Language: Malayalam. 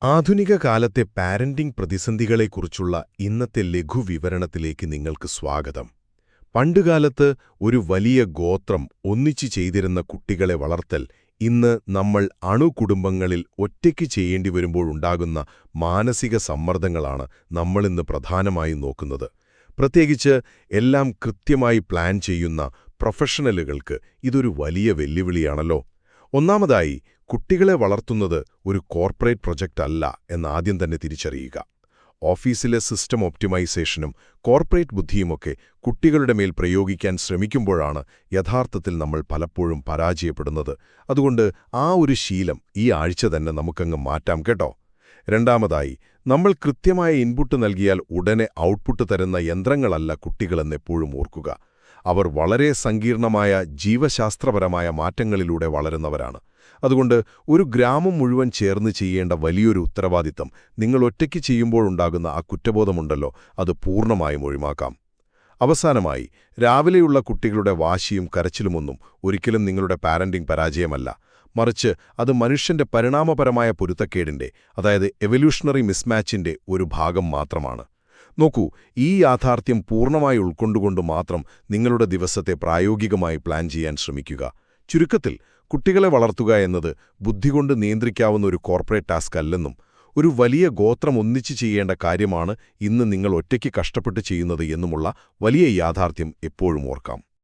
ആധുനിക കാലത്തെ പാരന്റിംഗ് പ്രതിസന്ധികളെക്കുറിച്ചുള്ള ഇന്നത്തെ ലഘുവിവരണത്തിലേക്ക് നിങ്ങൾക്ക് സ്വാഗതം. പണ്ടുകാലത്ത് ഒരു വലിയ ഗോത്രം ഒന്നിച്ചു ചെയ്തിരുന്ന കുട്ടികളെ വളർത്തൽ ഇന്ന് നമ്മൾ അണുകുടുംബങ്ങളിൽ ഒറ്റയ്ക്ക് ചെയ്യേണ്ടി വരുമ്പോഴുണ്ടാകുന്ന മാനസിക സമ്മർദ്ദങ്ങളാണ് നമ്മളിന്ന് പ്രധാനമായും നോക്കുന്നത്. പ്രത്യേകിച്ച് എല്ലാം കൃത്യമായി പ്ലാൻ ചെയ്യുന്ന പ്രൊഫഷണലുകൾക്ക് ഇതൊരു വലിയ വെല്ലുവിളിയാണല്ലോ. ഒന്നാമതായി, കുട്ടികളെ വളർത്തുന്നത് ഒരു കോർപ്പറേറ്റ് പ്രൊജക്റ്റ് അല്ല എന്നാദ്യം തന്നെ തിരിച്ചറിയുക. ഓഫീസിലെ സിസ്റ്റം ഒപ്റ്റിമൈസേഷനും കോർപ്പറേറ്റ് ബുദ്ധിയുമൊക്കെ കുട്ടികളുടെ മേൽ പ്രയോഗിക്കാൻ ശ്രമിക്കുമ്പോഴാണ് യഥാർത്ഥത്തിൽ നമ്മൾ പലപ്പോഴും പരാജയപ്പെടുന്നത്. അതുകൊണ്ട് ആ ഒരു ശീലം ഈ ആഴ്ച തന്നെ നമുക്കങ്ങ് മാറ്റാം കേട്ടോ. രണ്ടാമതായി, നമ്മൾ കൃത്യമായ ഇൻപുട്ട് നൽകിയാൽ ഉടനെ ഔട്ട്പുട്ട് തരുന്ന യന്ത്രങ്ങളല്ല കുട്ടികളെന്നെപ്പോഴും ഓർക്കുക. അവർ വളരെ സങ്കീർണമായ ജീവശാസ്ത്രപരമായ മാറ്റങ്ങളിലൂടെ വളരുന്നവരാണ്. അതുകൊണ്ട് ഒരു ഗ്രാമം മുഴുവൻ ചേർന്ന് ചെയ്യേണ്ട വലിയൊരു ഉത്തരവാദിത്തം നിങ്ങൾ ഒറ്റയ്ക്ക് ചെയ്യുമ്പോഴുണ്ടാകുന്ന ആ കുറ്റബോധമുണ്ടല്ലോ, അത് പൂർണ്ണമായും ഒഴിവാക്കാം. അവസാനമായി, രാവിലെയുള്ള കുട്ടികളുടെ വാശിയും കരച്ചിലുമൊന്നും ഒരിക്കലും നിങ്ങളുടെ പാരന്റിംഗ് പരാജയമല്ല. മറിച്ച് അത് മനുഷ്യന്റെ പരിണാമപരമായ പൊരുത്തക്കേടിന്റെ, അതായത് എവല്യൂഷണറി മിസ്മാച്ചിന്റെ ഒരു ഭാഗം മാത്രമാണ്. നോക്കൂ, ഈ യാഥാർത്ഥ്യം പൂർണ്ണമായി ഉൾക്കൊണ്ടുകൊണ്ട് മാത്രം നിങ്ങളുടെ ദിവസത്തെ പ്രായോഗികമായി പ്ലാൻ ചെയ്യാൻ ശ്രമിക്കുക. ചുരുക്കത്തിൽ, കുട്ടികളെ വളർത്തുക എന്നത് ബുദ്ധികൊണ്ട് നിയന്ത്രിക്കാവുന്ന ഒരു കോർപ്പറേറ്റ് ടാസ്ക് അല്ലെന്നും ഒരു വലിയ ഗോത്രം ഒന്നിച്ചു ചെയ്യേണ്ട കാര്യമാണ് ഇന്ന് നിങ്ങൾ ഒറ്റയ്ക്ക് കഷ്ടപ്പെട്ട് ചെയ്യുന്നത് എന്നുമുള്ള വലിയ യാഥാർത്ഥ്യം എപ്പോഴും ഓർക്കാം.